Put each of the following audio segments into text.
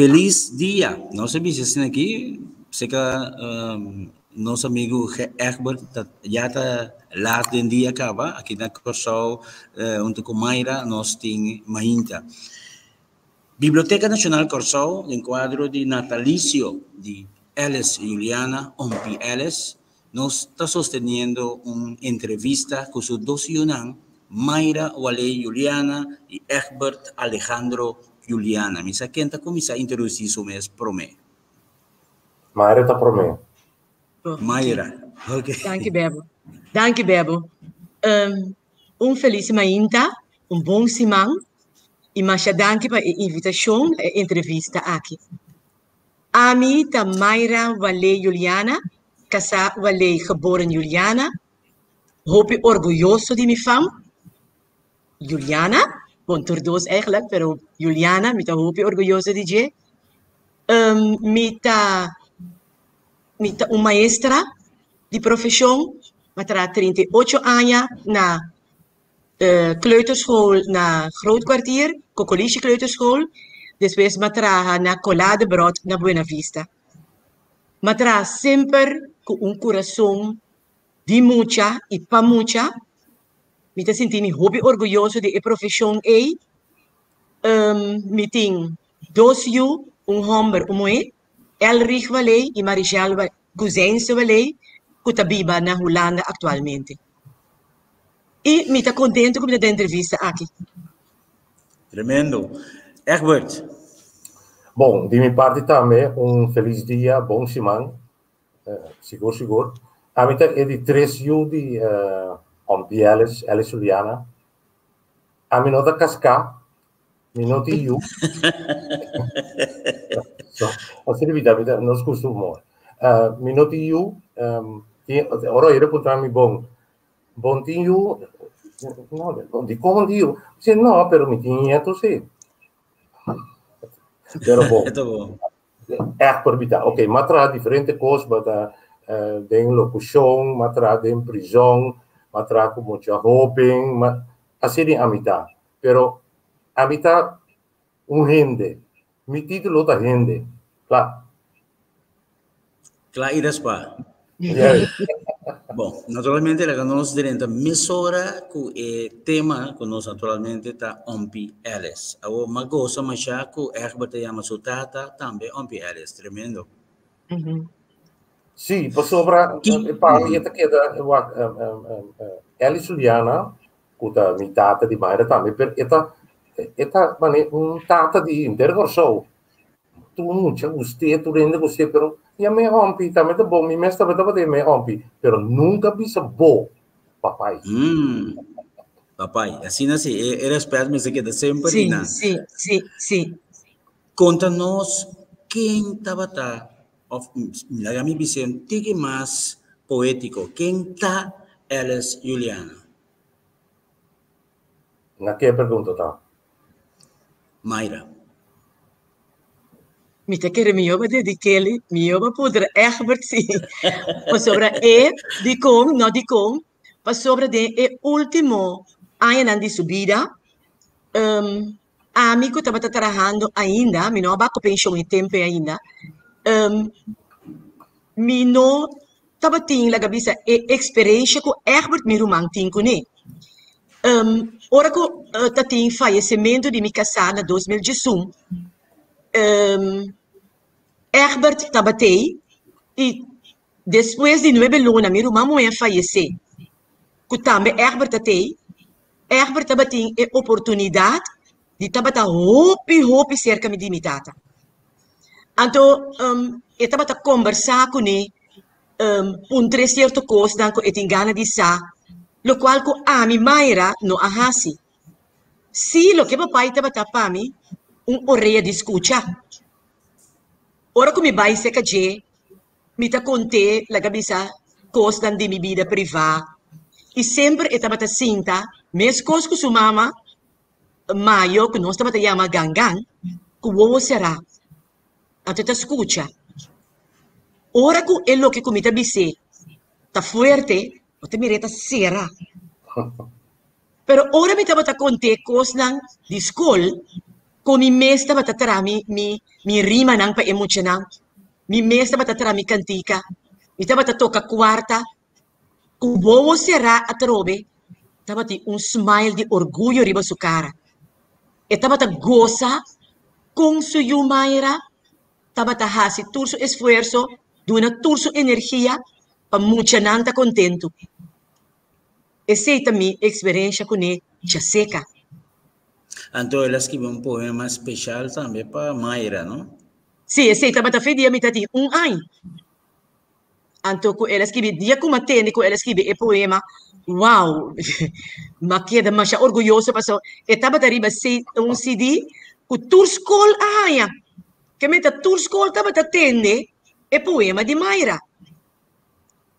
Feliz dia. Nós estamos aqui, sei que nosso amigo Egbert já está lá em dia acaba aqui na Corsol, junto com Mayra, nós temos Mahinta. Biblioteca Nacional Corsol, em quadro de natalício de Ellis e Juliana, Ompi Ellis, nós está sosteniendo uma entrevista com os dois Yunan, Mayra Wale Juliana e Egbert Alejandro Juliana. Misa quem começa a introduzir isso mesmo para mim. Mayra está para mim. Mayra, ok. Dank je, Bebo. Feliz Mahinta, bom semana. E mais dank para a invitação, a entrevista aqui. A mim está Mayra Wale Juliana, casa Wale geboren Juliana. Hoop orgulhoso de minha fam. Juliana, bom todos eigenlijk, pero Juliana, me está hoop orgulhoso de je. Me está uma maestra de profissão, me está 38 anos na kleuterschool na Grootkwartier, Cocoliche Kleuterschool. Depois me traga na Colade Brod na Buena Vista. Me traga sempre com coração de mucha e pa mucha. Me te senti hobby orgulhoso de a profissão aí. Me tem dois yu, homem moe, Elrich Wale e Marichal Guzens Wale, que está viva na Holanda atualmente. E me está contente com a entrevista aqui. Tremendo. Egbert. Bom, de minha parte também, feliz dia, bom semana. Seguro. A mim é de 3 de Ompi Ellis Juliana. A mim não da casca, me não de yu. Você nós costumamos. Me não de yu, ora era para mim bom tinho, não, de como digo, se não, pero me tinha tu sim. Pero bom. É por vida. Ok, matra diferente coisas, mas tem locução, matra tem prisão, matra como já roubem, mas assim é a mitad. Pero a mitad gente, mi título da gente, claro. Claro, irás pa. Bom, naturalmente, nós diremos mesura com o tema que nós naturalmente está Ompi Ellis. Agora, uma coisa mais já que o Egbert chama sua tata, também Ompi Ellis, tremendo. Sim, por sobre para mim esta queda Ellis Juliana, que é minha tata de Mayra também, esta tata de intergorsou. Tu mucha gostei, tu rende gostei, pero ya me rompi, também tá bom, me mestra também me rompi, pero nunca bisa bom, papai. Papai, assim era esperado, mas aqui da sempre. Sim. Conta-nos quem estava lá, me dizendo, que mais poético, quem está Ellis Juliana? Na que pergunta tá? Mayra. Me te quero me oba de Kelly, me oba poder Egbert sim. Mas sobre de com, não de com, mas sobre de último ano de subida, amigo estava trabalhando ainda, me não abaco pensão em tempo ainda, me não estava tendo a cabeça experiência com Egbert me rumang tinha com ele. Ora que tá tendo falecimento de minha casada 2018. Egbert estava aí e depois de 9 anos, meu irmão ia falecer. Que também Egbert está aí. Egbert estava tendo a oportunidade de estar hopi cerca de minha tata. Então, eu estava conversar com ele um certo coisa que eu tinha ganas de saber, o qual a minha Mayra não ahasi. Se o que papai estava para mim, orelha de escuta. Ora que me vai ser que me tá contei la cabeça coisas de minha vida privada e sempre eu estava sinta mesmo coisas com sua mama maio que nós estava chama gangan que o será até te escuta ora que é o que me tá bise tá forte o te mireta será pero ora me estava contei coisas de escola mi mesta batatara mi rima nang pa emocional. Mi mesta batatara mi cantica. Mi tabata toca quarta. Kubowo será atrobe. Tabati smile de orgulho riba su cara. E tabata goza com su yumaira. Tabata hasi todo su esfuerzo, duna toda su energia para mucha nanta contento. Essa é a minha experiência com ele, já seca. Então, ela escreveu poema especial também para Mayra, não? Sim, essa é a fedia metade ano. Então, ela escreve, dia como atende, ela escreve o poema, uau, mas queda mais orgulhoso, passou. E estava arriba CD, com toda a escola, que meta toda a escola estava atende o poema de Mayra.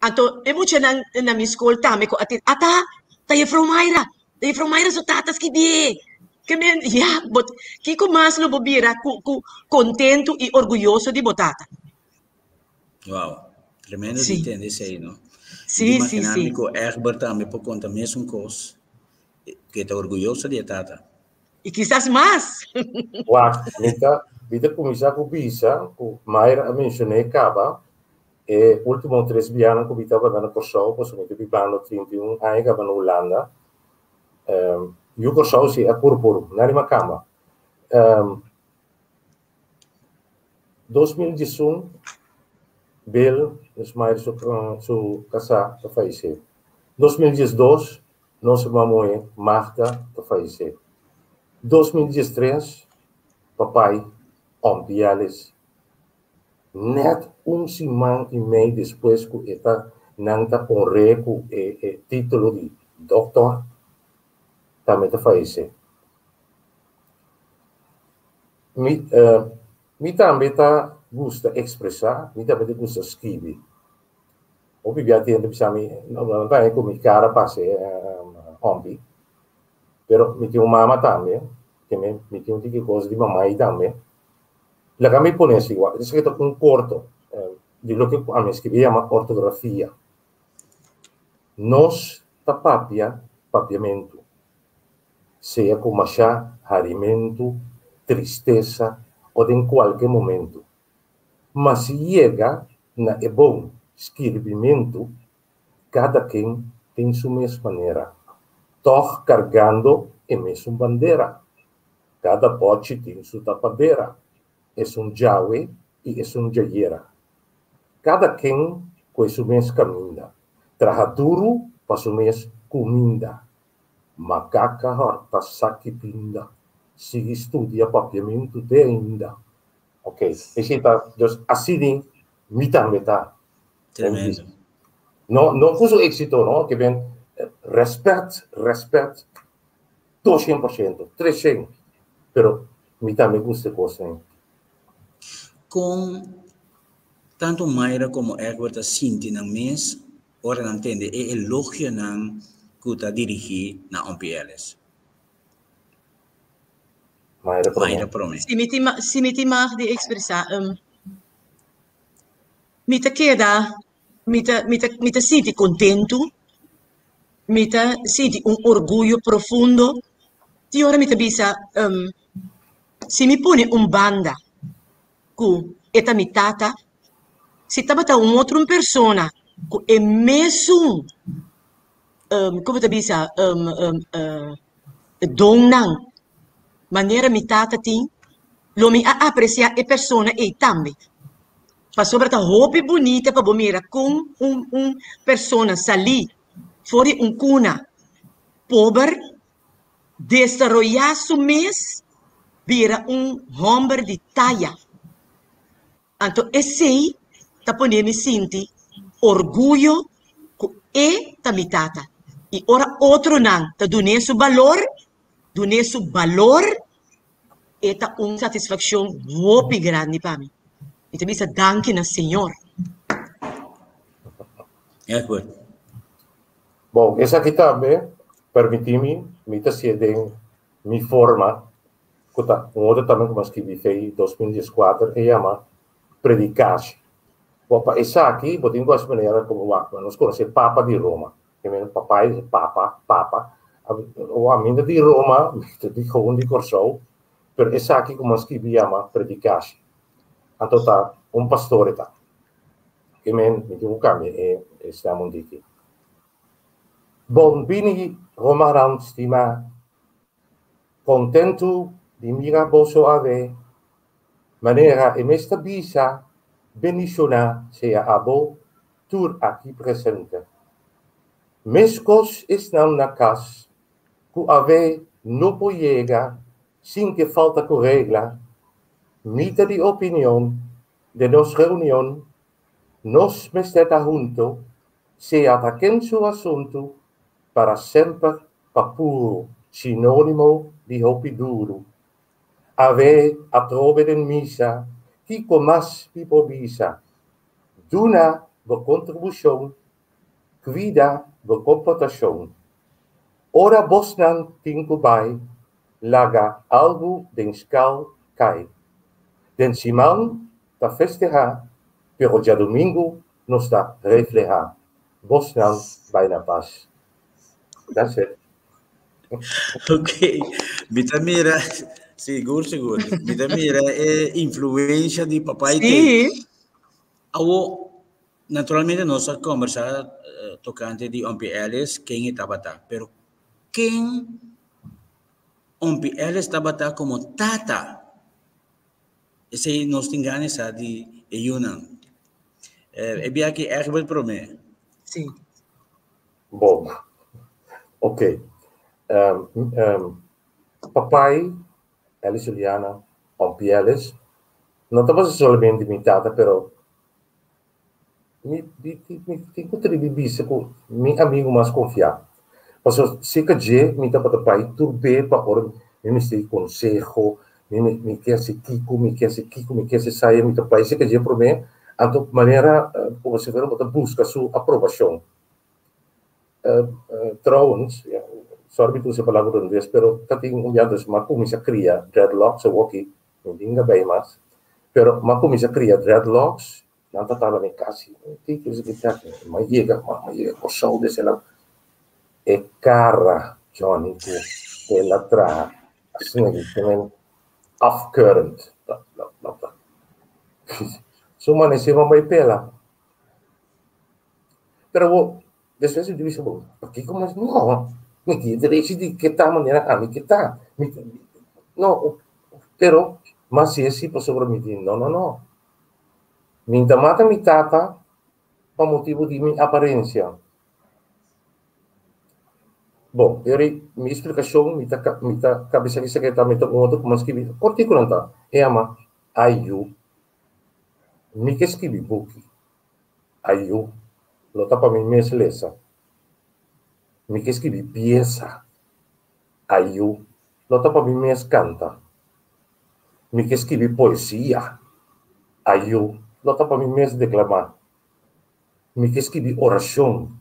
Então, eu vou na minha escola também, tá aí from Mayra, so tatas que bie. Que men, que com mais lo bobira, contento e orgulhoso de botata. Uau. Tremendo de Sim. entender isso aí, não? Sim. Imaginar-me que o Herbert também por conta mesmo coisa, que está orgulhoso de tata. E quizás mais. Uau, vida começar com bisa, com Mayra mencionei acaba, e último 3 anos que estava na Kosovo, posso me bibando 31 anos que na Holanda, e o Kosovo se é puro, na rima cama. 2011, Bel, os mais su casa a falecer. 2012, nossa mamãe Marta a falecer. 2013, papai Ompiales. Net semana e meia depois que está nanta honreco e título de doutor, também a falecer. Mi também tá gusta expressar, mi também gusta escrever. Ovviamente não vai com mi cara passe ombi, pero mi tem uma mama também, que mi tem uma coisa de mamãe também. La que me pone igual, es que un corto de lo que a mí se llama ortografía. Nos papiamento, sea com machá, harimento, tristeza ou em qualquer momento. Mas se chega na bom escrevimento, cada quem tem sua mesma maneira. Todos carregando a mesma bandeira. Cada pote tem sua tapadeira. É Jawe e é Jayeira. Cada quem com sua mesma caminha. Traja duro para sua mesma comida. Macaca horta saque pinda. Se estudia papiamento de ainda. Ok, esse tá, assim, me também tá. Tremendo. Não foi o êxito, não? Que vem, respeito, 200%, 300%. Pero, me também gusta coisa. Com tanto Mayra como Herbert sinti na mês, ora não entende, é elogio não que está dirigido na OMPLS. Mayra promete. Se me mag de expressar, me queda, me senti contento, me senti orgulho profundo. E ora me bisa, se me põe banda, com esta mitata, se tabata outra persona, com é mesmo, como te bisa, donang, maneira mitata tem, lo mi a apreciar a persona e também. Para sobra roupa bonita para bomira com persona sali fora cuna pobre desarrollar su mês vira homem de talla. Então esse tá poner me senti orgulho com ta mitata e ora outro não tá dune su valor e tá satisfação muito grande para mim. E também se danke na Senhor. Bom, essa aqui também permite-me, me forma, outra também como escrevi em 2014, é chama Predicache. Bom, essa aqui, eu tenho duas maneiras como nós conhecemos Papa de Roma, que é papai, Papa, ou a minha de Roma, de Corso, per essa aqui como escrevi ama predicação. Então tá pastor tá. Que men me digo kami estamos aqui. Bom bini romaran stima contento di mira boso ave maneira mesta bisa beniciona sea abo tur aqui presente. Mescos estão na casa, que ave não pojega, sem que falta com regla, mita de opinião, de nos reunião, nos mesteta junto, se ataquen su assunto, para sempre papuro, sinônimo de hopi duro. Ave a trove den missa, que comas pipobisa, duna de contribuição, vida de computação. Ora bosnan tinko bai, laga algo den skal cai. Den simão ta festejar, pero dia domingo nos ta reflejar. Bosnan vai na paz. That's it. Ok, Vitamira, seguro. Vitamira é influência de papai tem. Naturalmente nós vamos conversar tocante de Ompi Ellis, quem estava tá, pero quem Ompi Ellis estava tá como tata, esse nós temos de Yunan. É bem aqui Herbert Promé. Sim. Bom, ok. Papai, Ellis Juliana, Ompi Ellis, não estava somente imitada, pero me encontrei de com meu amigo mais confiável. Mas se que dia me estava de pai turbe para por me sei consejo, me quer se Kiko, me quer se sair me pai se que dia por mim, então maneira como se ver uma busca sua aprovação. Trouwens, sorry tu se palavra em inglês, pero tem das macu se cria dreadlocks ou aqui, não dinga bem mais. Pero macu se cria dreadlocks. Não estava nem casi, que isso que tá, mas chega com sol desse lá, é cara, Johnny, que ela traz, assim, também off-current, so manese mamãe pela, pero depois eu disse, bom, aqui como não, me direito de que tá maneira, a mim que tá, não, pero, mas se esse por sobre mim, não. Minta mata mi tata por motivo de minha aparência. Bom, minha explicação, minha cabeça que está me tocando como escrevi. Corticulante, é ama, ayu, me que escrevi book, ayu, lo tapa mi mes lesa, me que escrevi pieza, ayu, lo tapa mi mes canta, me que escrevi poesia, ayu, lo tapa mi mes declamar. Me que escrevi oração,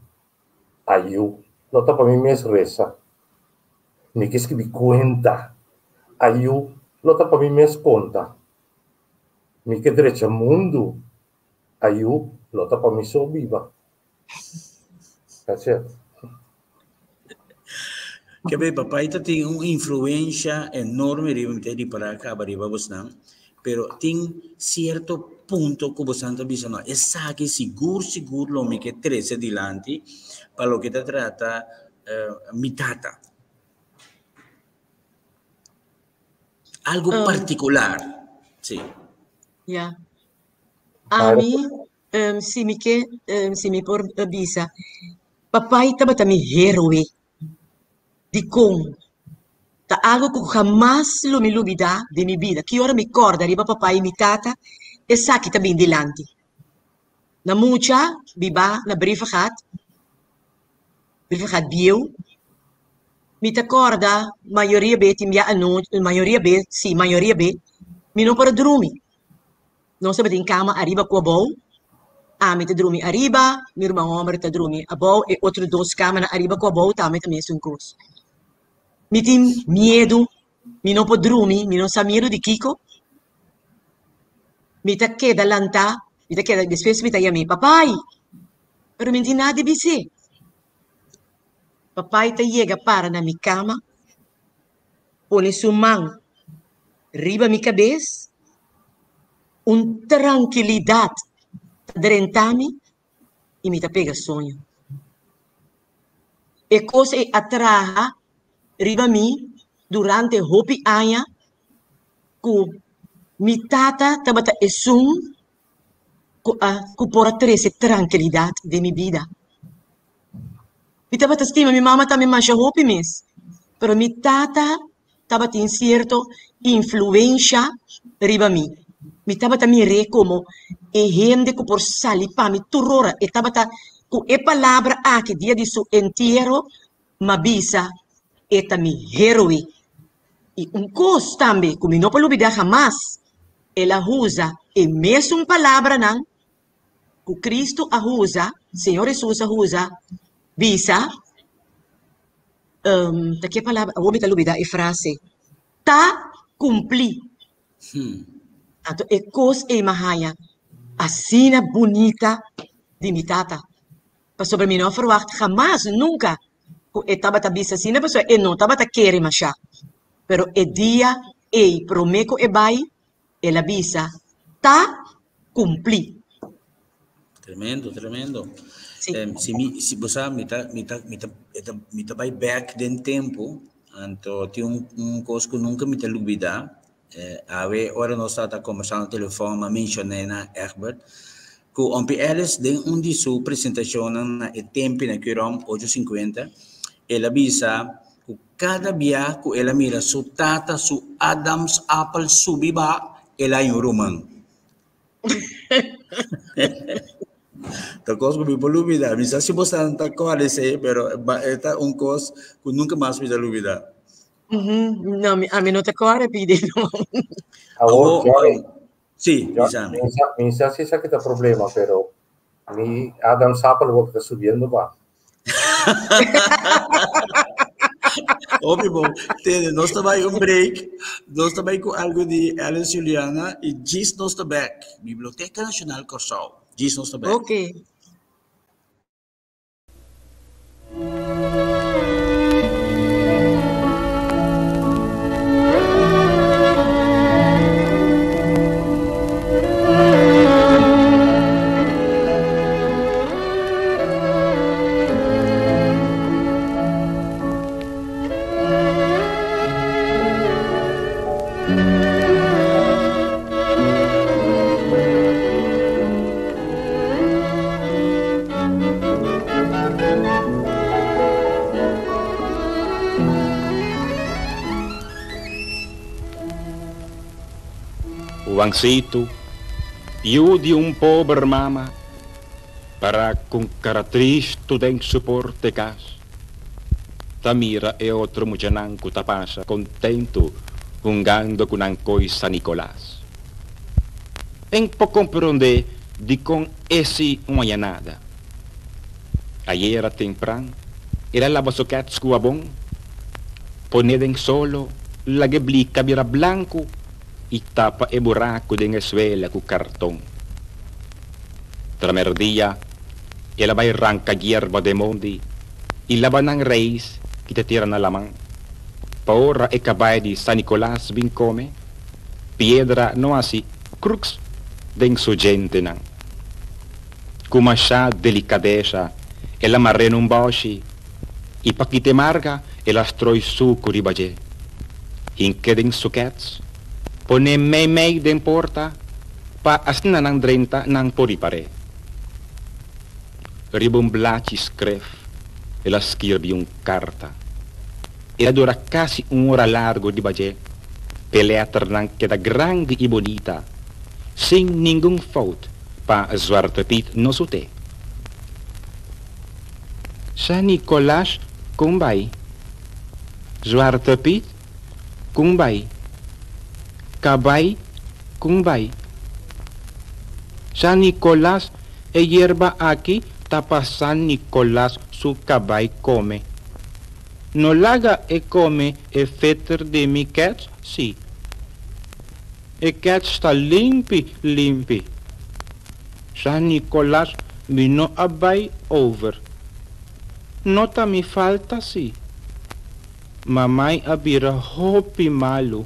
ayu, lo tapa mi mes reza. Me que escrevi cuenta, ayu, lo tapa mi mes conta. Me que derecha mundo, ayu, lo tapa mi so viva. That's it. Que bem, papai tem uma influência enorme de para cá, para Babosnam, pero tem certo ponto que você está dizendo, é que seguro lo que 13 dilante para o que te trata mitata. Algo particular, sim. Yeah. A mim, se me por bisa, papai estava me herói de como tá algo que jamais lo me olvidar de minha vida. Que hora me acorda, riba papai e mi tata, e sa que também dilante. Na mucha, biba, na brief gaat bio, me te acorda, maioria bet, maioria bet, me não para dormir. Não sabe em cama, arriba com a boa, me te dormir arriba, meu irmão homem te dormir a boa, e outro dois camas arriba com a boa, também é um curso. Me tem medo, me não pode dormir, me não sabe medo de Kiko. Me tá queda lanta, me tá queda, depois me tá yami, papai, pero me tem nada de dizer. Papai tá chega para na minha cama, põe sua mão riba mi cabeça, tranquilidade drentami e me pega sonho. E coisa atraha riba mi durante hopi anya ku mi tata tabata esum ku pora trese tranquilidade de mi vida. Mi tabata stima mi mama também mancha hopi mis, pero mi tata tabata incierto influência riba mi. Mi tabata mi re como e gente que por sali pa mi turora e tabata ku e palavra aqui dia de su entierro mabisa eta mi heroi. E coisa também, como não pode olvidar jamás, ela usa e mesmo palavra não, que Cristo a usa, Senhor Jesus a usa, bisa, da que palavra, vou me olvidar a frase, tá cumpri. Então, é coisa e mahaya, assim bonita de mi tata. Para sobre mim não verwacht, jamás, nunca, que estava bisa assim, a pessoa, e não estava querer machar. Pero e dia e prometo e vai ela bisa tá cumpri. Tremendo, tremendo. Sim. Se você me tá vai back den tempo, então tem coisa que nunca me tá olvidar. Ave ora nós está conversando no telefone, mas mencionei na Egbert, que o Elis den de sua apresentação na tempo na Quirom 8:50, ela bisa cada dia que ela mira su tata, su Adam's apple, su biba, ela em romano. Então, coisa que me olvidar. Me se você não está com esse, pero é coisa que nunca mais me olvidar. Não, a mim não te corre, pide. Sim, exame. Mi sa si sa kita problema, pero mi Adam's apple vou estar subindo ba. Óbvio, nós também break, nós também com algo de Ellen Juliana e diz nós back, Biblioteca Nacional Corsal, diz nós back. Ok. O ancito, eu de pobre mama, para com característico de suporte cas. Tamira é outro mujananco tapasa, contento, ungando com ancoi San Nicolás. Em pouco compreender de com esse manhã. Ayer era temprano, era la basocat scuabon, poneden solo, la geblica vira blanco, e tapa e buraco de escuela com cartão. Tramer dia, ela vai arrancar hierba de monte e lava ng reis que te tira na lamang. Paora e cabay de San Nicolás bin come, piedra no assim, crux den su gente nang. Kuma siya delicadeza, ela marre num boshi, e pakite marga, ela stroi suco ribaje. Hinke den sukets, pone mei den porta, pa asna ng 30 ng poripare. Ribomblaci scrive, ela scrive un carta. Ela dura quasi un'ora largo di baje, per letter ng queda grande e bonita, sem nenhum fout, pa Zwarte Piet no sute. San Nicolás, kumbay. Zwarte Piet, kumbay. Cabay, kumbay. San Nicolás e hierba aquí, tapa San Nicolás su cabay come. No laga e come e fetter de mi cats, si. E cat sta limpi. San Nicolás vino abay over. Nota mi falta, si. Mamay abira hopi malo.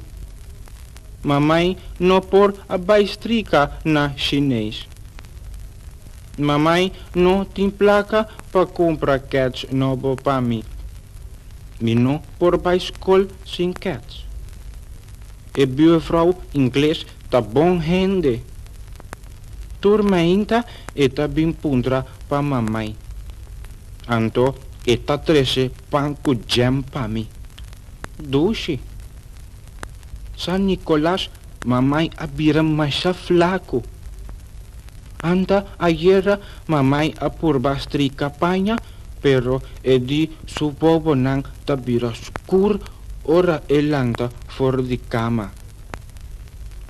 mamãe não por abaistrica na chinês. Mamãe não tem placa para comprar cats novo para mim. Me não por para escola sem cats. E buurvrouw inglês tá bom rende. Turma ainda eta bem pundra para mamãe. Anto eta trece pão com jam para mim. Doce. San Nicolás, mamãe abira mais flaco. Anda ayer mamãe apurbastri capanha, pero edi su bobo nang tabira skur ora elanta for di cama.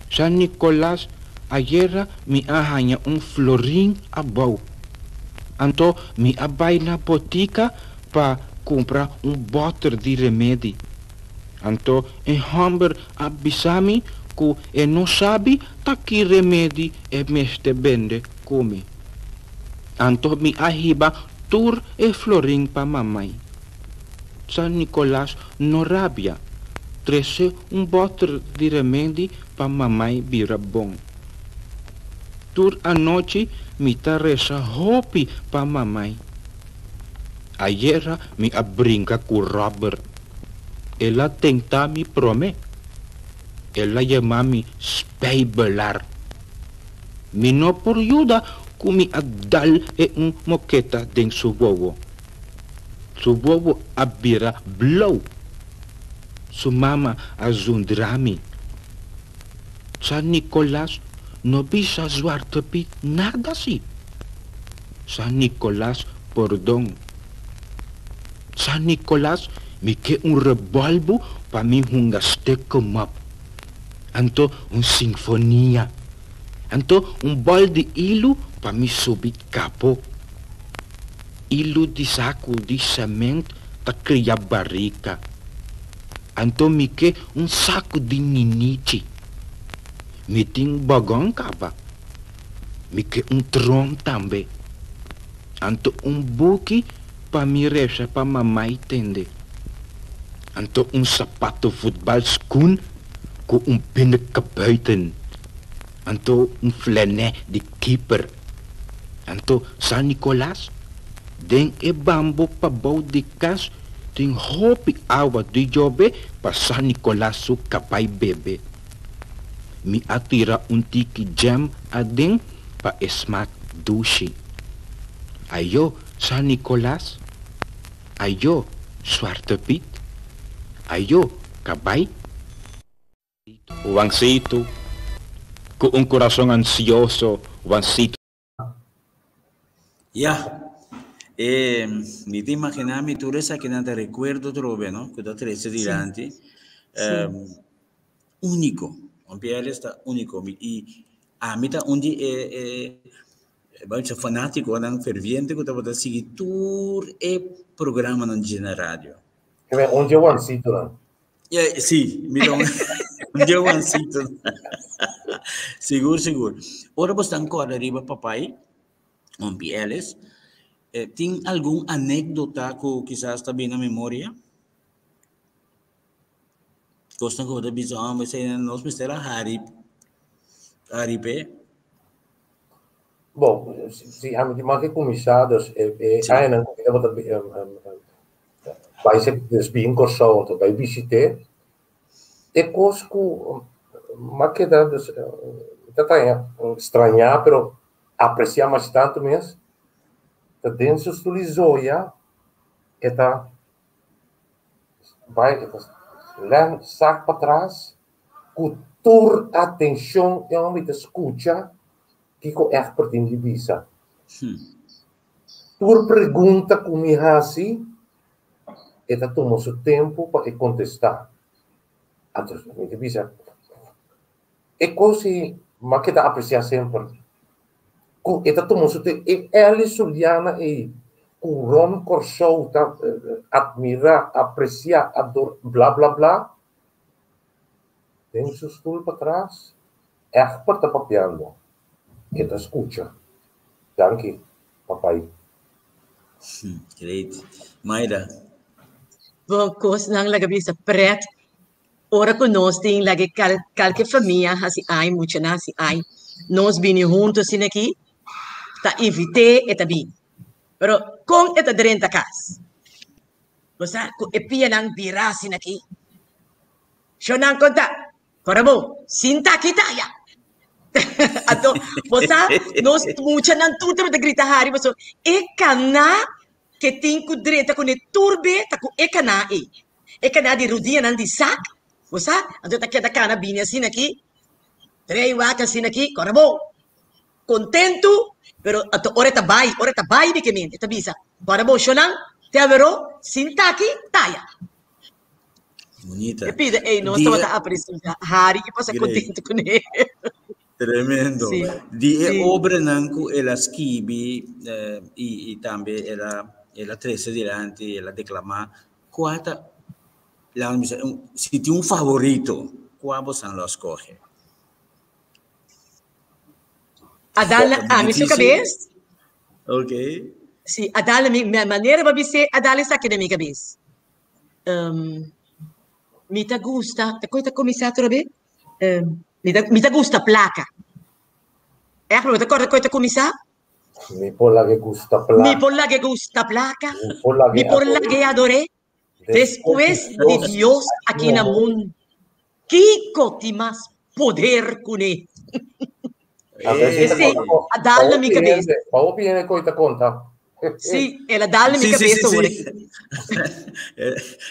San Nicolás, ayer mi ahanya florim abau. Anto mi abai na botica pa comprar botter di remédio. Anto em hamber abisami ku e não sabe ta que remédio é meste bende come. Anto mi ahiba tur e florim pa mamãe. San Nicolás no rabia. Trece botter de remédio pa mamãe vira bom. Tur a noite mi taresa hopi pa mamãe. Ayer mi abrinca com Robert. Ela tenta me prometer. Ela chama-me spijbelaar. Mi no por ajuda kumi adal e moqueta den su bobo. Su bobo abira blow. Su mama azundrami. San Nicolás no bisa zwarte piet nada si. San Nicolás perdão. San Nicolás me que revolvo para mim gaste como anto sinfonia. Anto bol de ilu para mim subir capo. Ilu de saco de cimento para criar barrica. Anto me que saco de ninite. Me tem bagão capa. Me que tron também. Anto buque para me recha para mamãe tende. Anto sapato futebol schoen com binneke buiten. Anto flanet de keeper. Anto San Nicolás den e bambo pa bau de cas tem hopi awa de jobe pa San Nicolás su kapai bebe. Mi atira tiki jam ading pa esmak dushi. Ayo San Nicolás. Ayo Zwarte Piet. Ayo kabay. Juancito, con un corazón ansioso, Juancito. Ya, ni te imaginas mi turesa que no te recuerdo trove, ¿no? Que te trece dirante, único, un piel está único y a mí está un día muito fanático, não ferviente, que estava a seguir tour e programa na rádio. Onde é o Juancito, não? Sim, me dá onde é o Juancito. Seguro. Ora você ancora arriba, papai, pieles. Tem algum anedota que quizás está bem na memória? Gostam que você diga, mas nós mistera Haripe. Bom, se a gente mais comissadas ainda vai ser desbim corso vai visitar é cosco mas dá estranhar pero apreciar mais tanto mesmo tá dentro do lisoia que tá vai lá sac para trás cultura atenção é uma escuta Kiko expert in divisa. Por pergunta que me hace, ela tomou seu tempo para contestar. Então, me divisa. É coisa, mas que dá apreciar sempre. Ela tomou seu tempo. E ela, Juliana, e o Ron Corso, admirar, apreciar, adorar, blá, blá, blá. Tem seu stoel para trás. Expert está papiando. Kita escuta. Danke, papai. Great. Mayra. Bom, coisa não laga bisa pret. ora que nós tem lá que qualquer família, assim, ai, muito assim, ai, nós vinimos juntos assim aqui, tá invitei e tá bem. Pero com eta dentro da casa, você e pia nang bira assim aqui, siya nang conta, corabo, sinta kita ya. Ato, você, nós muito nang tudo de gritar hari, você, e cana que tem que direita com o turbe, tá com e cana de rodinha nang di sac, você, ato tá queda cana bini assim aqui, três vacas assim aqui, corabo, contento. Pero ato ora bai di kemin ita bisa para bo shonang te avero sintaki taya Bonita. e pide não estava a apreciar hari que passa contento com ele Tremendo. Sì, Di sì. opere nanku e la schibi e tambe e la trece dilanti e la declama quata se ti un favorito qua você lo escolhe. Adala a minha cabeça Ok. sim adala minha maneira para dizer adala está aqui na minha cabeça mi ta gusta te coita cominciato a ver mi ta gusta placa non ti ricordi coita cominciato Mi polla che gusta placa. mi polla che gusta placa Mi polla che adoré después de Dios aquí en el mundo Kiko ti más poder con él dalla mia cabeça. Ma o viene coita conta? Sì, è la dalla mia cabeça ora.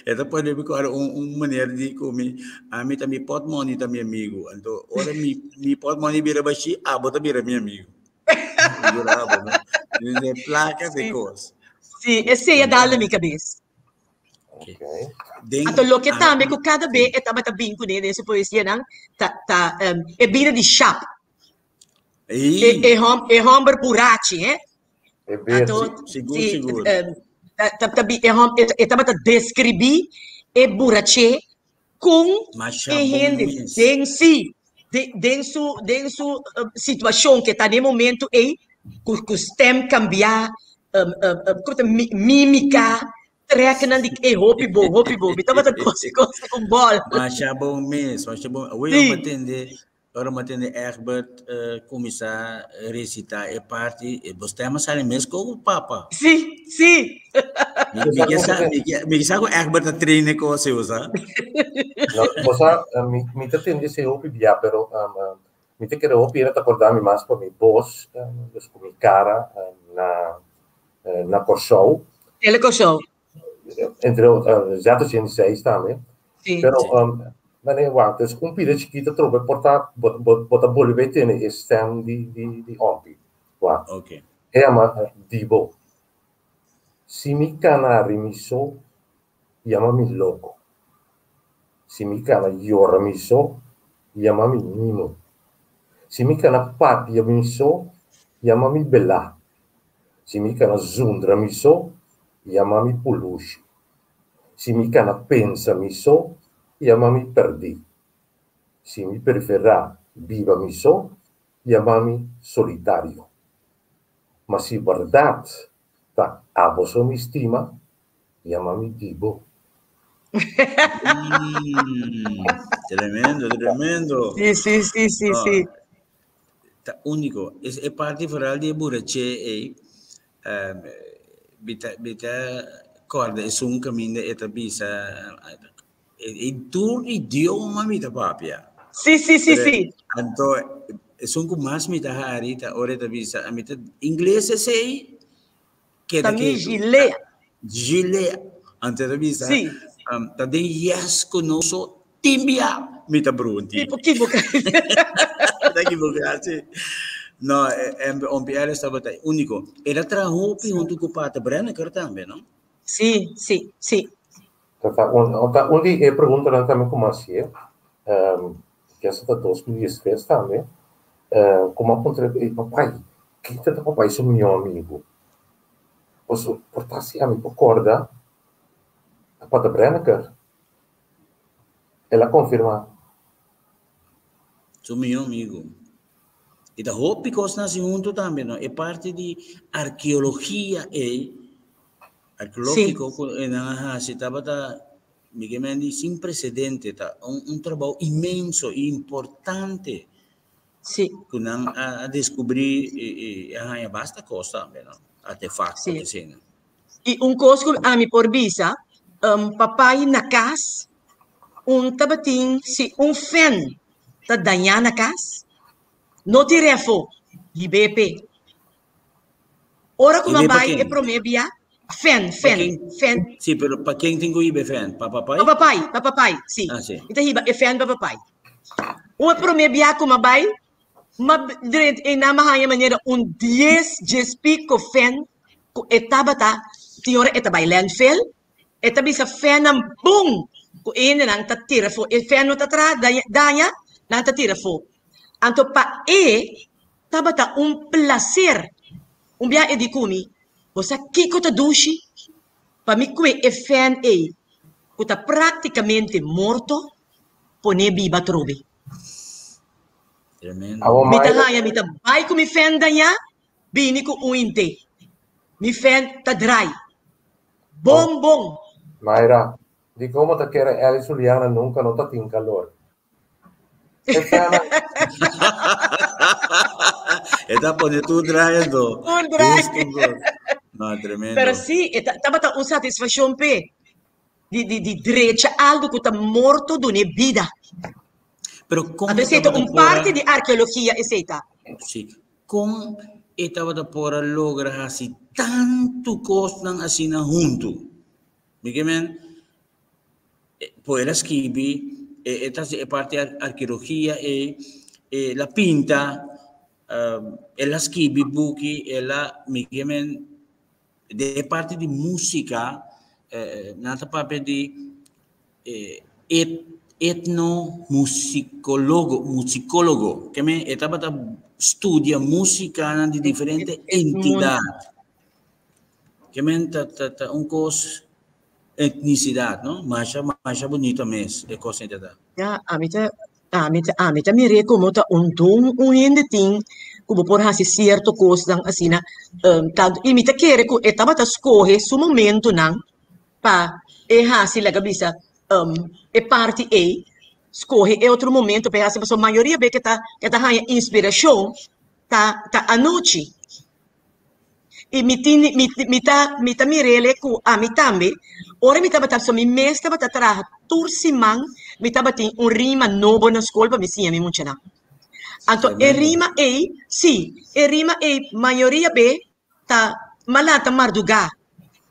E depois eu agora maneira de comer. A mim também pode money também amigo. Então, ora mi pode money vira baixi, bota vira meu amigo. Jurava, né? Dizer placa de coisa. Sì, e sei a dalla mia cabeça. Ok. Então, lo che tambe con cada be e tama bem com ele, essa poesia não, é bira de chap. E homber buraci, È vero. Sicuro. E tama descrevi e buraci com e gente dentro situação que está no momento e com stem cambiar mímica trekken di hopi bo tava ta coisa com bola Mas é bom mesmo, mas é bom. Eu me atende Herbert começar a recitar e parte e você mas sai mesmo com o papa. Sim. Me sabe o Herbert a treine com você usa? No, cosa mi te atende se hopi via però mi te quero hopi era te acordar mi mas con mi boss, con mi cara na Corsou. Ele Corsou. Entre exato 106 também. Sim. Pero mas é guarda, es un pide chiquito trobe porta bota bolve tiene stem di ompi. Guarda. Ok. E ama dibo. Si mi canari mi so, chiamami loco. Si mi cana yor mi so, chiamami nino. Si mi cana patia mi so, chiamami bella. Si mi cana zundra mi so, chiamami pulushi. Si mi cana pensa mi so, chiamami perdi. Si mi preferrà viva mi so, chiamami solitario. Ma si guardat ta aboso mi stima, chiamami dibo. Tremendo. Sì. Tá único. É parte foral de burache bita corda é um caminho de etabisa em todo idioma mita papia. Sì. Então é um com mais mita hari ta ora etabisa a mita inglês é sei que Também Gilea ante etabisa. Sì. Ta de yes conosco timbia mita brunti. Tipo. Daqui grazie. No, un PL estava único. Era trahupi junto com o Pata Brenner também, não? Sì. Un di pergunta também como assim, que essa da 2013 também, como encontrei papai, que tá papai é meu amigo. Posso portar-se a mim por corda, a Pata Brenner, ela confirma. Sou meu amigo. E da roupa que nós junto também, não? É parte de arqueologia arqueológico na se estava Miguel Mendes, sem precedente, tá? Trabalho imenso e importante Sim, que não a descobrir basta coisa, não? Artefato sim. que seja. E coisa que a mim por visa, papai na casa, tabating se fan tá danhar na casa, não te refo, de BP. Ora E como bem para vai é quem? promebia, Para fan, quem? fan. Sim, pero para quem tem que ir fan? Para papai? Papai, sim. Ah, sim. Então, é fan para papai. O promebia como vai, direito em na maneira 10 pico fan, ku etaba ta, tiora etaba landfill, etabi sa fan ng boom, ku ina nang tatira fo, fan no tatra, danya, nang tatira fo. Anto pa tabata placer, bia di kumi, bosa kiko ta dushi, pa mi kwe fan kuta praticamente morto, pone biba trobe. Tremendo. Awo Mita Mayra, haya, mita bay ko mi fan danya, bini ko uinte. Mi fan ta dry. Bom, bom. Mayra, di como te quiere Alice Juliana nunca no te tiene calor. E fena, Está poniendo tu trayendo. Un dry. No, Pero tremendo. sì, taba ta un satisfaction pe. Di drecha algo que ta morto do ne vida. Pero ¿cómo Até estaba seita de parte pora? de arqueologia e seita. Sí. ¿Cómo estaba de pora lograr así tanto costan así na junto? Miguel men, poder escribir, esta es parte de arqueología la pinta, ela escribe buki, ela Miguel men, de parte de música, nata parte de musicólogo, que me estaba studia música de diferentes entidades, que me un cos etnicidade, não? Mais bonito mesmo, de coisa entidade. Ya, amita mi como ta un ende ting, como por hasi cierto coisa assim na, tanto imita querer que etaba ta escorre su momento nan, pa hasi la cabeça, parte escorre outro momento, para hasi a maioria vê que tá ganha inspiração, tá a noite. E mita mirele ku amitambe, ora mi taba so mi mes taba tra tursimang, mi taba tin un rima novo na school pa mi sia mi munchana. Anto rima maioria be ta malata marduga.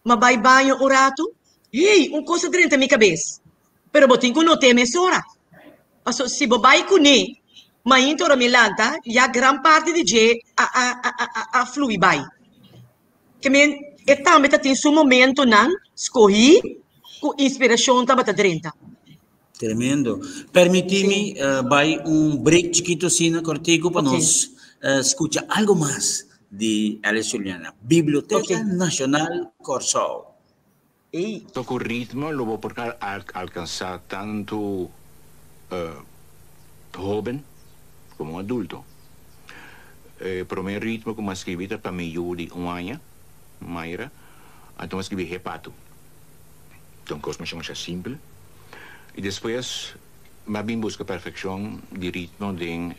Mabay banho orato, hey, coisa dentro mi cabeça. Pero botin ko no teme sora. Paso si babay ko ni, maintoro milanta, ya gran parte di je a flui bay. Que men também tem seu momento não escorri com inspiração também tá dentro. Tremendo. Permite-me vai break chiquito assim cortico para nós escuchar algo mais de Alice Juliana. Biblioteca Nacional Corsol. Toco ritmo, lo voy a alcanzar tanto joven como adulto. Primeiro ritmo como escribita para me ayudar um ano. Mayra, então escrevi repato. Então, coisa mais simples. E depois, me busca a perfeição de ritmo de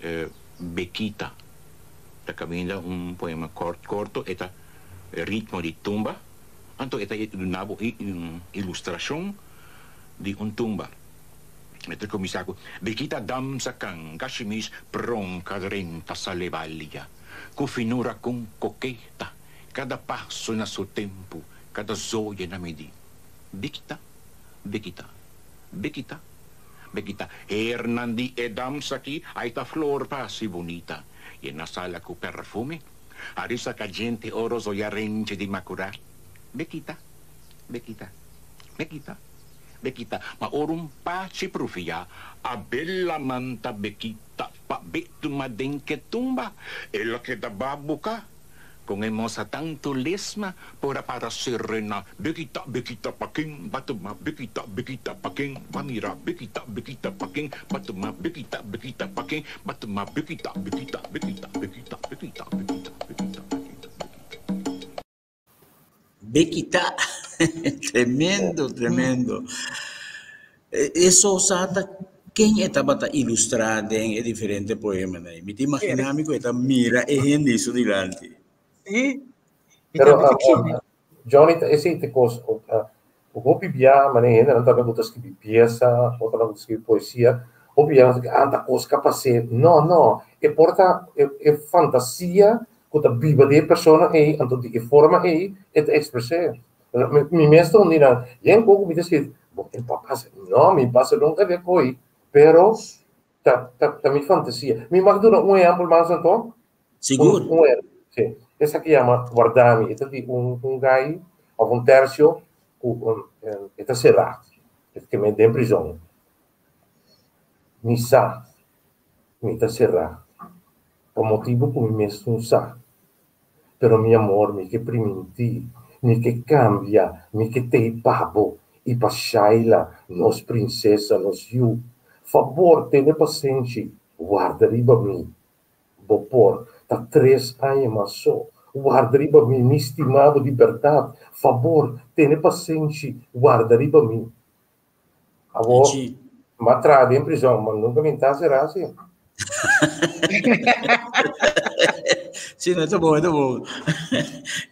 Bequita. Da caminha poema corto, eta ritmo de tumba. Então, eta nabo ilustração de tumba. Então, comisaco, Bequita dam sakang, kashimis pronca renta sa levalia, kufinura com coqueta. Cada passo na seu tempo, cada zoia na medi. Bequita, Bequita, Bequita, Bequita. Hernandi edams aqui, aí tá flor pasi bonita. E na sala com perfume, arisa ca gente oros oiarente di macura. Bequita, Bequita, Bequita, Bequita. Ma orum paci profia, a bella manta Bequita, pa betu madenke tumba, ela que da babuca. Com emosa tanto lesma para serena Bequita, Bequita paquim, batuma Bequita, Bequita paquim, mamira Bequita, Bequita paquim, batuma Bequita, Bequita paquim, batuma Bequita, Bequita, Bequita, Bequita, Bequita, Bequita, Bequita, Bequita, tremendo. Isso sata quem estava a ilustrar em diferente poema, né? Me imaginava que eu mira e isso dilante. Sim. Pero Johnny, esse coisa, o Hopi Bia, mas nem ainda não estava a escrever peça, ou estava a escrever poesia, o Bia anda coisa capaz não, é porta é fantasia que a viva de pessoa é, então de forma é expressar. Mi mesmo dirá, e pouco me diz não, me passa nunca ver coi, pero tá minha fantasia. Me mag dar exemplo mais então? Seguro. Sim. Esse aqui chama Guardami. Este é gai, ou tercio, este é será. Este que me tem prisão. Misa, me está será. Por motivo que me mesmo sa. Pero mi amor, mi que priminti, mi que cambia, mi que te pabo, e pashaila, nos princesa, nos yu. Favor, tenha paciência, guarda riba mi. Bopor, tá 3 anos mas só. Guarda riba mi, mi estimado de verdade. Favor, tenha paciência, guarda riba mi. Agora, matrada em prisão, mas nunca me tá será assim. Sim, é bom.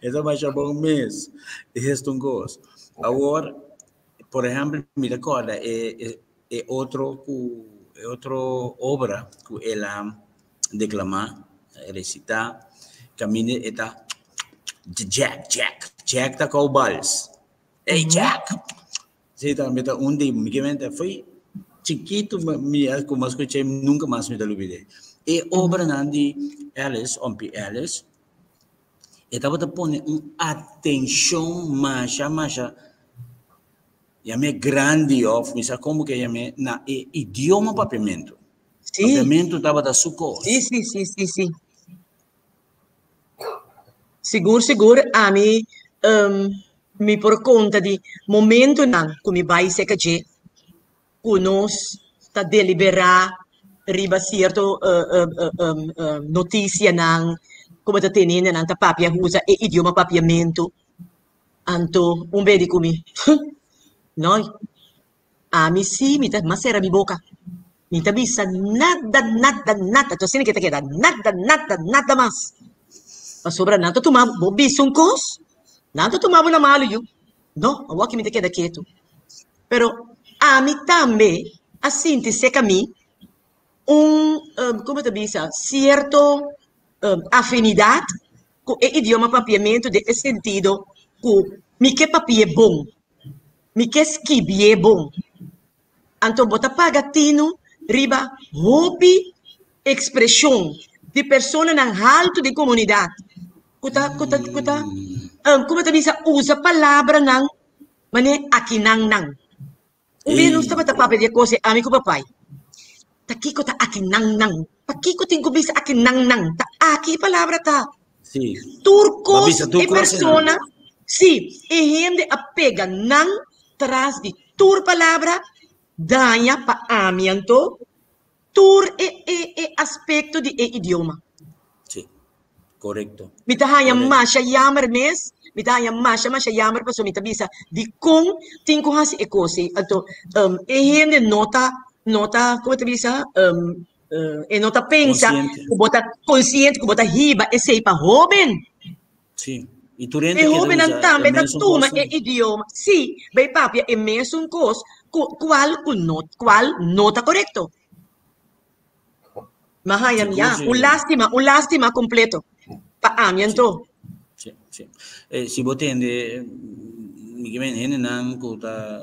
Isso vai ser bom mesmo. Restungoso. Agora, por exemplo, me recorda, é outra obra que ela declamar, recitar, caminha e tá Jack tá com o Bals. Ei, Jack! Você tá me tá dia, me foi chiquito, como escutei, nunca mais me olvidei. E obra de Alice, Ompi Alice, e estava a pôr atenção, macha, e grande of, me como que me na idioma papiamento. Sim. Papiamento estava da sucos. Sim. Seguro, a mim, me por conta de momento não, como vai ser que nós está deliberar riba certo notícia não, como está tendo não tá papia usa e idioma papiamento, anto bedi comi, noi, a mim sim, mas era mi boca. Não bisa nada. Tô sendo que queda nada mais. Mas sobra nada tomar, bobi suncos, nada tomava na malo eu. Não, o que me queda quieto. Pero a mim também, assim te seca a mim, como te bisa, certo afinidade com o idioma papiamento de sentido que me que papia é bom, me que esquibi é bom. Então, bota pagatino, riba, hobby, expressão de pessoa na alto de comunidade. Como também usa palavra não, mas aqui não. Não estava a papel de coisa, amigo papai. Aqui que tá aqui não. Aqui que tem que bisa aqui não. Tá aqui palavra tá. Sim. Turcos e persona, sim, e gente apega não traz de tur palavra danha pa amianto tur e aspecto de idioma. Sim, correto. Mita haya masha yamar mes, mita haya masha yamar paso mita bisa di kung tinko hasi ekosi ato gente nota como te bisa e nota pensa consciente que bota riba e sei pa roben. Sim. E roben também da tuma e idioma. Sim, bem papia e mesmo cos qual nota correcto. Mahayam ya, un lástima completo. Pa amianto. Sì. Si botende mi nan kuta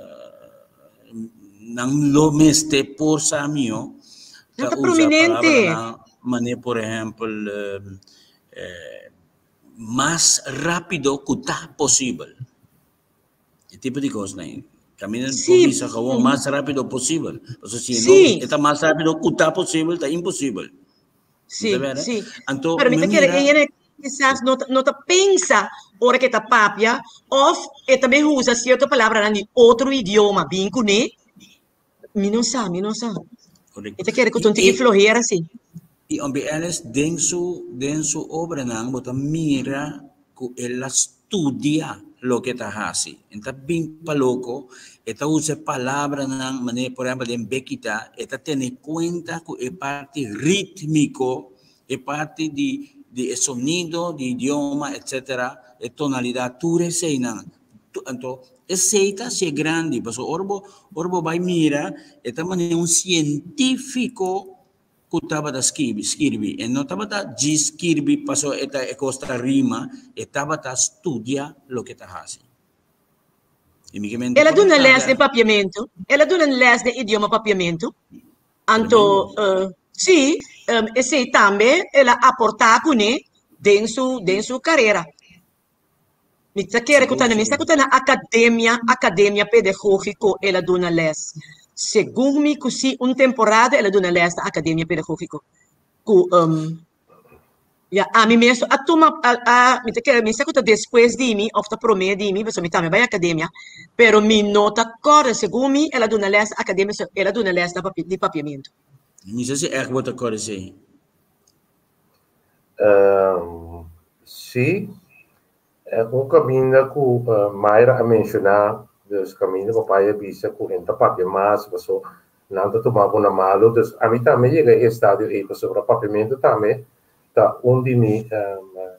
nan lo meste por samio Nota prominente. Mané, por ejemplo, más rápido que está posible. Ese tipo de cosas, ¿no? Caminan por lo más rápido posible. O sea, si no está más rápido que está posible, está imposible. Sí. Pero me quiere quizás no te piensa ahora que está papia, o también usa cierta palabra en otro idioma, bien con él. Mi no sabe. Correcto. Y te quiere que tú te flojera así. Y hombre, él es denso obra, ¿no? Mira que él estudia lo que está haciendo. Entonces, bien loco, esta usa palabras, por ejemplo, en Bequita, esta tiene cuenta que es parte rítmico, es parte de sonido, de idioma, etcétera, de tonalidad, tú reseñas. Entonces, essa se é grande, porque orbo vai mira, é também um científico que estava da escrever, e não estava da escrever, passou esta costa rima, estava da estudar o que está fazendo. Ela dona les de papiamento, ela dona les de idioma papiamento, anto, sim, e sei também, ela aportar com ele dentro sua carreira. Mi sta na academia pedagogico ela dona les. Segundo me così un temporada ela dona les da academia pedagogico. A mim mesmo a toma mi sta depois de mim, of the promê de mim, porque mi também vai academia, pero mi nota corre segundo me ela dona les academia, ela dona les de papiamento. Mi se echt wat accordo sim. Sim. Um caminho que Mayra a mencionar, dos caminhos que o pai avisa que entra papel mais, passou não tomava uma malo, dus a mim também chega esse estádio aí, sobre o papiamento também, tá onde minha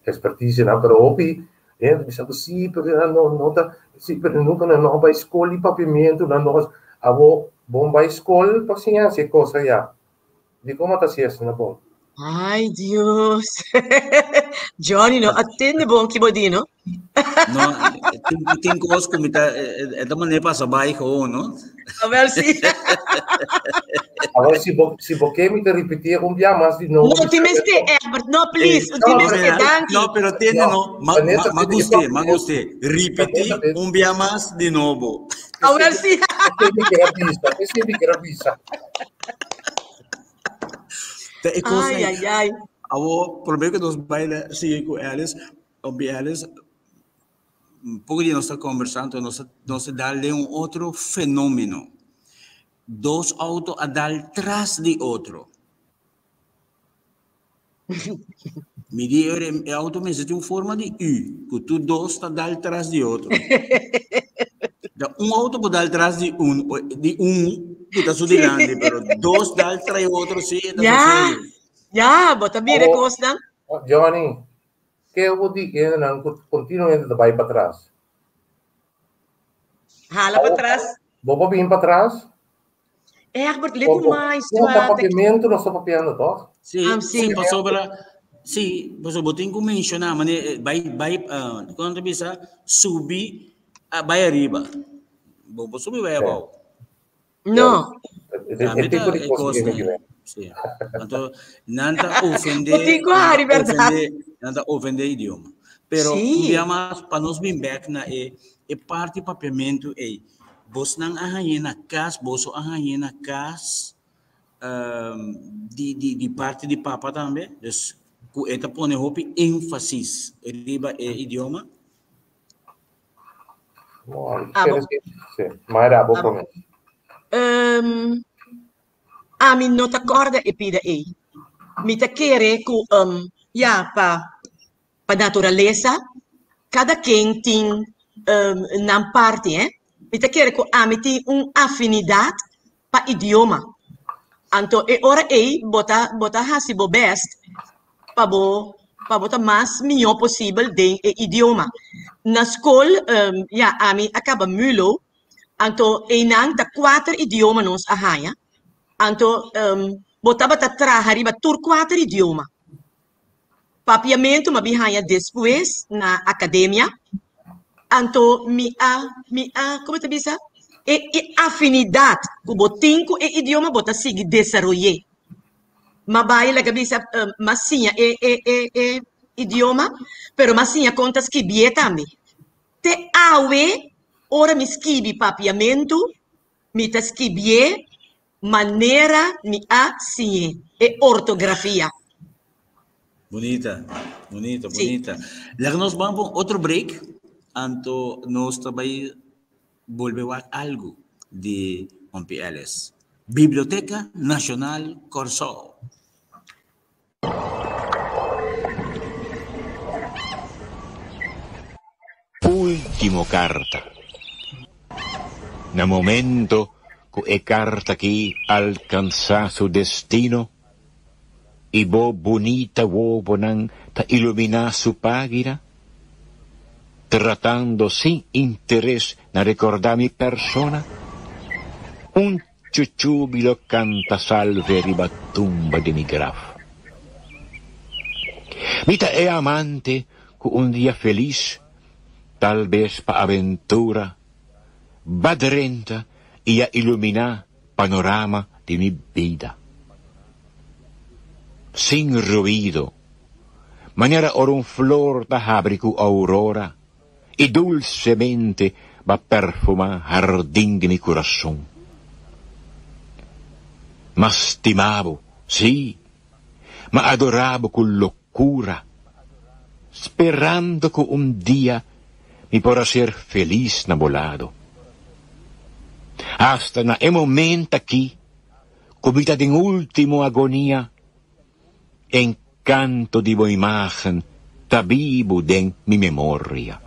expertise na Europe, e bisa que sim, porque não tá, sim, porque nunca não vai escolher papiamento, não nós, bom vai escolher paciência coisa já, de como tá se isso na bom. Ai, Deus! Johnny, no, atende bom que bodino. No, tem coisas como é da maneira para saber ou não. A ver se. Agora se você me repetir dia mais de novo. Não, time este, Herbert, no, please. Time este, danke. No, pero tiene no. Mas gostei. Repetir dia mais de novo. A ver se. Esse me quer avisa. Ai. O problema que nós baila sigue com eles, eles um pouco de nós está conversando, nós dá-lhe outro fenômeno. Dois autos a dar atrás de outro. Me diz, o auto mesmo tem uma forma de U, que tu dois está dar atrás de outro. Auto pode dar atrás de que está sudelante, mas dois dá atrás de outro, sim, está Ja, bota mire costa. Johnny, que eu vou dizer, não continua indo vai para trás. Hala para trás. Vou vir para trás. Herbert, lê mais. Não está papiamento, não está papiando, tá? Sim, passou para... Sim, passou, vou ter que mencionar, mas vai, quando bisa subir, vai arriba. Vou subir, vai abaixo. Não. É tipo de coisa que Sì. Non offende idioma. Però abbiamo para nós bem back na e parte papiamento e vos nang ahayena kas, vos ahayena kas di parte di papa também. Dus ku eta pone hopi ênfasis riba e idioma. Mayra, vou prometer. A mim não te acorda e pida aí. Me te querer que, para natureza, cada quem tem na parte, me te querer que a mim tem uma afinidade para idioma. Então, e ora aí, bota hasi bo best, para botar mais melhor possível de idioma. Na escola, a mim acaba muito, então, e não tá 4 idiomas nos arranha. Então, botava atrás, arriba, tur 4 idiomas. Papiamento, mas bihanha depois, na academia. Então, como te diz? E afinidade, que botinco e idioma, bota seguir desenvolver. Mas vai lá, cabeça, massinha e idioma, pero massinha contas que bie também. Te awe, ora me esquibi papiamento, me te esquibie, maneira me assim e ortografia. Bonita. Lá nós vamos outro break, então nós também volvemos a algo de MPLS. Biblioteca Nacional Corsol. último carta. Na momento que e carta que alcanza su destino, ibo bonita uovo nang ta ilumina su página, tratando sin interés na recordar mi persona, un ciuciubilo canta salve ribattumba di mi graf. Mita è amante che un dia feliz, tal vez pa aventura, badrenta e a illuminar panorama di mi vida. Sin ruido, maniera or un flor da abrico aurora, e dulcemente va perfumar jardín de mi corazón. Ma stimavo, sì, ma adoravo con locura, sperando che un dia mi podrá ser feliz enamorado. Hasta na momento aquí, cubita de último agonía, encanto di vo imagen, tabibo den mi memoria.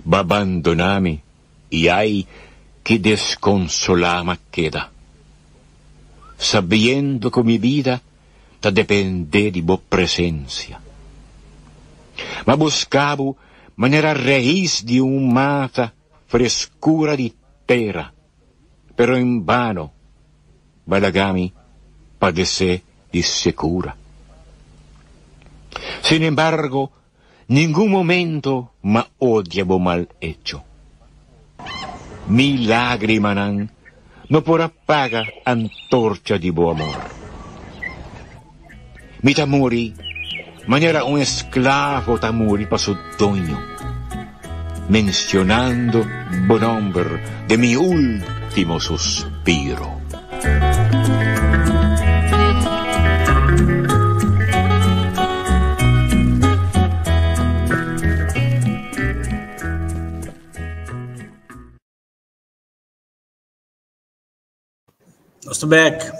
Va abbandonami, y ay, que desconsolama queda, sabiendo que mi vida ta depende di vo presencia. Ma buscavo manera raíz di un mata frescura di terra, pero in vano, balagami padece di secura. Sin embargo, ningún momento ma odiavo mal hecho. Mi lágrima no por apaga antorcha di bo amor. Mi tamuri, manera un esclavo tamuri pa su dueño, mencionando buen nombre de mi último suspiro. Nostro back.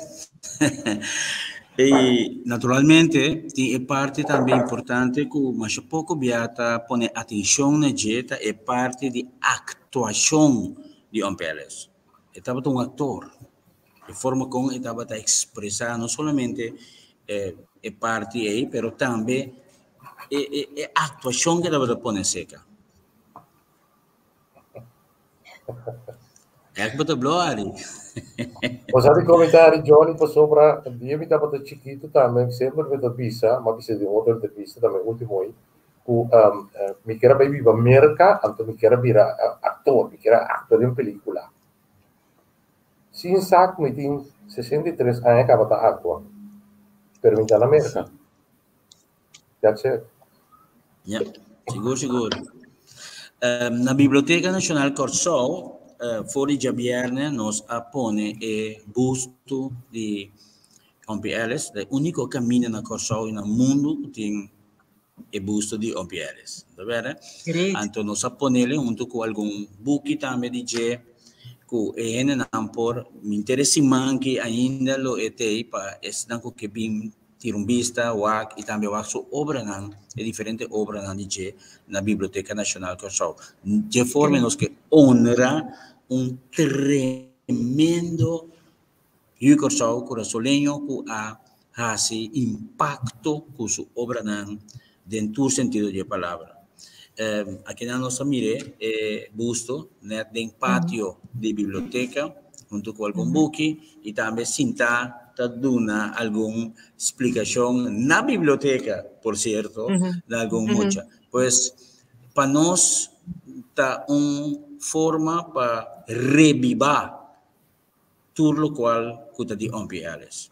E naturalmente è parte também importante che ma c'è poco biata pone attenzione geta è parte di actuazione di Ompeles. È stato un attore e forma con è stato expressare non solamente è parte aí, però também è actuazione che deve pone seca. Ecco te bloari. Posate commentare Johnny po sopra, io mi davo da chiquito também sempre vedo bisa, ma bisa di modo de bisa também ultimo aí. Mi kira baby va merca, anto mi kira bira actor, mi kira actor in pellicola. Sin sac mi tin 63 anni che aveva acqua per mi dalla America. Grazie. Ja, sicuro. Na Biblioteca Nacional Corsou, fuori Javierne nos appone e busto di Ompeles, l'unico cammino na Corsou in mondo che tem e busto di Ompeles, davvero? Anto nos apponele junto con alcun buchi também di G, que é nampor me interessa manque ainda lo etei pa estanco que bim tirumbista wak e também wak so obra nan e diferente obra nan di na Biblioteca Nacional Corsou de forma nos que honra un tremendo Rio Corsou corazoleño que ha impacto con su obra nan dentro del sentido de palabra. Aqui na nossa mire busto nel patio di biblioteca junto con algún buchi e também sinta duna alguna explicación na biblioteca, por cierto, de algún mucha. Pues para nos está una forma para revivar todo lo cual cuta di Ompeles.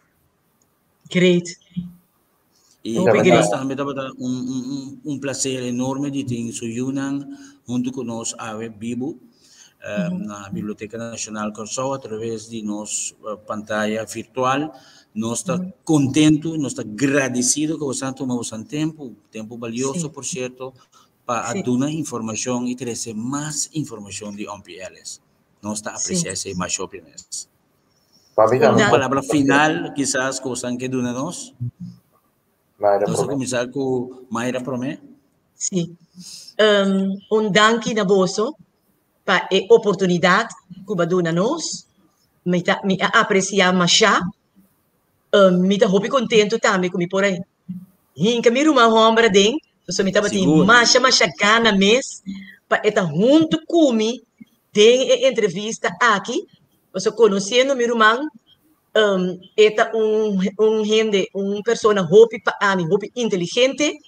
Great. E nós também dá um prazer enorme de ter su Yunan junto com nós ave vivo na Biblioteca Nacional Corsou através de nossa pantalla virtual. Nós está contento, nós está agradecido que você tomou um tempo valioso, por certo, para dar informação e trazer mais informação de Ompeles. Nós está apreciando mais opiniões. Uma palavra final, quizás, que você quer dar-nos? Vamos começar com Mayra Promé. Sim. Danke na bolso para a oportunidade que dona nós. Me apreciar mais. Me tá hopi contento também com me por aí. Hinca me uma hombra den, so me tava tem mais gana mês para estar junto comigo tem entrevista aqui. Você conhecendo meu irmão, eta gente, persona hopi hopi inteligente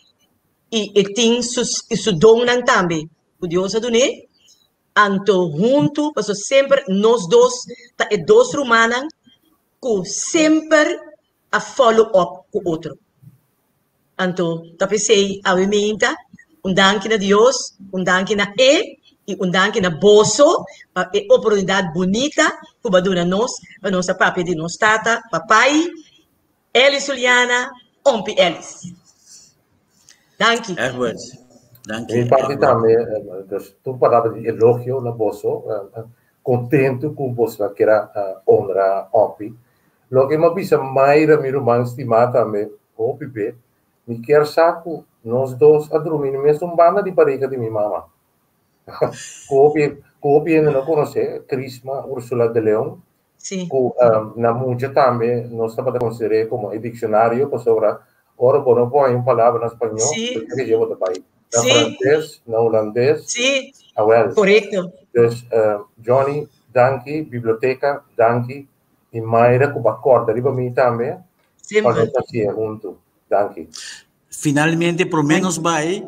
e tem su dom também. O Deus adune, anto junto, porque sempre nós dois, tá é dois romanos, que sempre a follow up com o outro. Anto, tapesei a minha, danke na Deus, danke na e danke na bolso, para a oportunidade bonita que vai dar nós, para nossa papai de nós tata, papai, Elis Juliana, Ompi Elis. Danke. Herbert, danke. Minha parte também, tu palavra de elogio na bolso, contento com você que era honra Ompi. Lo que me pisa mais meu irmão estimado também, Ompi B, me quer saco nós dois a dormir no mesmo banda de pareja de minha mama. Copi ainda não conhece, Crisma, Ursula de Leão. Sim. Na música também, nós estamos a considerar como dicionário, para sobre, ora, não põe uma palavra em espanhol, Sim. que eu vou país. Na Sim. francês, na holandês. Sim. Well. Correto. Então, Johnny, danke, biblioteca, danke, e Mayra, que acorda, riba mim também. Sempre. Para estar junto. Danke. Finalmente, por menos vai,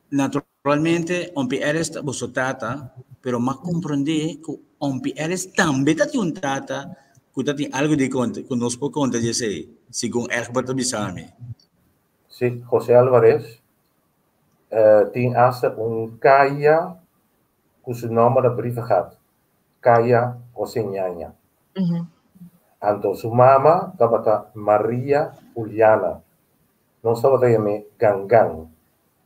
naturalmente, Ompi Eres você tata, pero mas compreender que Ompi Eres também tem um tata, que tem algo de conta, que nós podemos contar de sei, segundo Herbert Bisami. Sim, José Álvarez tem essa caia com o nome da brief gehad. Caia Osenhanya. Então, sua mama estava Maria Juliana. Não estava também Gangan.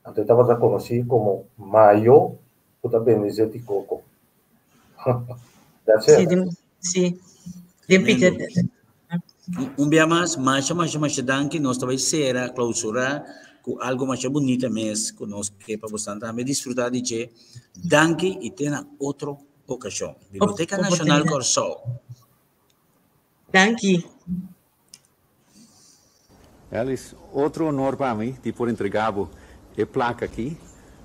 Então, estava conhecido como Mayo, ou também Nizeti Coco. That's it. Sim. Dia mais danke, nós também será clausurar com algo mais bonito mesmo, que nós que para você também desfrutar de que danke e tem outra ocasião. Biblioteca Nacional Corsol. Danke. Elis, outro honor para mim de por entregar a placa aqui.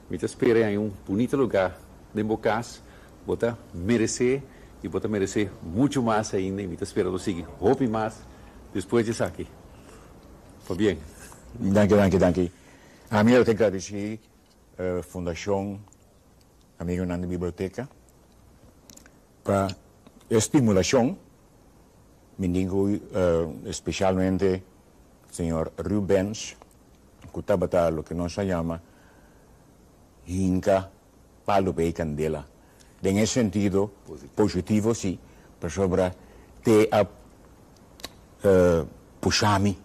Me espera em bonito lugar de Bocas. Bota merecer e bota merecer muito mais ainda. Me espera do seguinte, roupe mais depois disso aqui. Foi bem. Danke. A mim eu tenho que agradecer a Fundação Amigo na Biblioteca para estimulação. Me digo especialmente senhor Rubens, que está lo que nós chamamos Inca Palo Pei Candela. Nesse sentido, positivo, sim, para sobre te a puxar-me,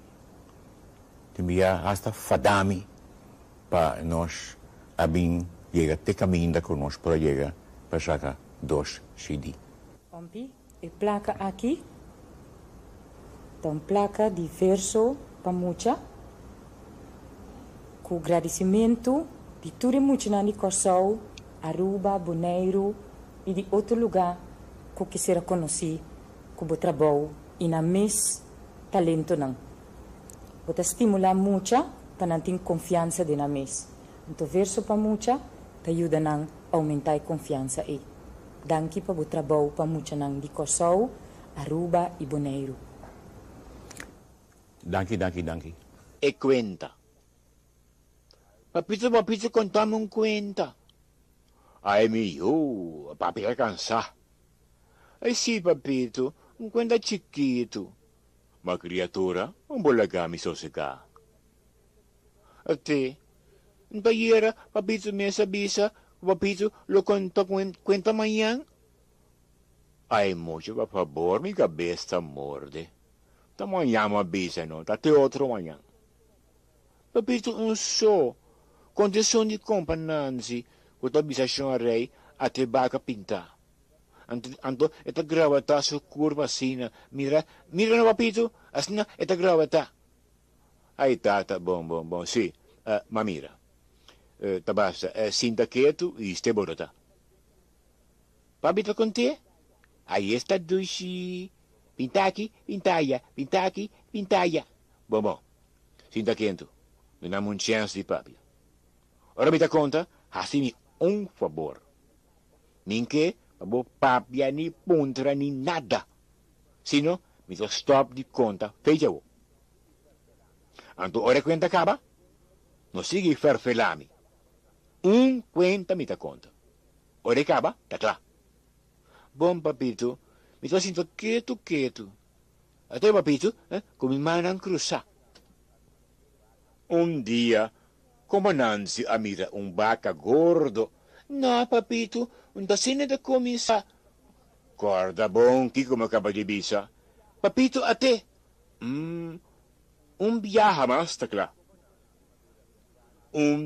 também hasta fadar-me, para nós abrir chegar até caminho que nós para chegar para sacar 2 CD. Ompi, e placa aqui, então placa de verso para mucha, com agradecimento de tudo muito na Nicorsol, Aruba, Bonaire e de outro lugar que quisera conhecer, que o trabalho e na mes talento não. Vou estimular muito para não ter confiança de na mes. Então verso para mucha, te ajuda a aumentar a confiança aí. Danke para o trabalho para muito na Nicorsol, Aruba e Bonaire. Danke. E cuenta. Papito, contame un cuenta. Ay, mío, papi vai cansar. Ay, sí, papito, un cuenta chiquito. Ma criatura, un bolagami sosega. A te, un payera, papito me sabisa, papito lo cuenta mañana. Ay, mucho, por favor, mi cabeza morde. Amanhã uma bisa, não? Até outro manhã. Papito, só. Condição de compra, Nancy. O tabisa rei até baca pintar. Anto, esta gravata su curva assim. Mira no papito. Assim, esta gravata. Aí, tata, bom. Sim, mamira. tabasa, sindaketu e esteborota. Papito con te? Aí está dushi. Pintaki, pintaya. Bom. Sindaketu, não dá uma chance de papi. Ora me dá conta, assim um favor. Ninguém, pabo papia ni puntra ni nada. Sino, me dá stop de conta, fecha o. Anto ora conta acaba, não siga farfelami. Conta me dá conta. Ora acaba, tá claro. Bom, papito, me tô sentindo quieto. Até, papito, com minha mão cruzar. Dia, como Nancy a mira vaca gordo. Não, papito, tacina de comisa. Corda bom, que como acaba de bisa. Papito, até. Viaja mais, tá claro.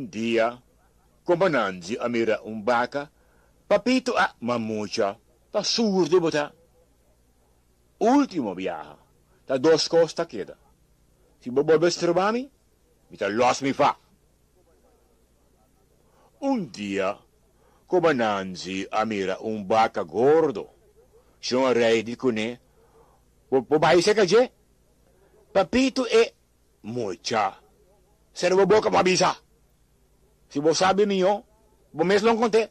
Dia, como Nancy a mira vaca. Papito, mamucha. Tá surdo, botar. Último viaje. Tá 2 costas queda. Se bobo bestrobami, me tá los me fa. Dia, como Nancy a mira vaca gordo. Sono rei di cune. Babai se kaje. Papito mucha. Se não boca mabisa. Se você sabe mio, vou mesmo não conte.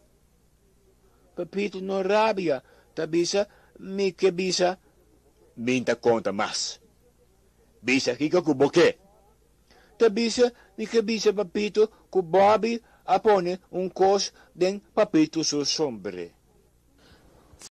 Papito no rabia. Tabisa, mi que bisa. Minta conta mais. Bisa kika kuboke. Tabisa, mi que bisa papito, ku Bobby apone cos den papito su sombre.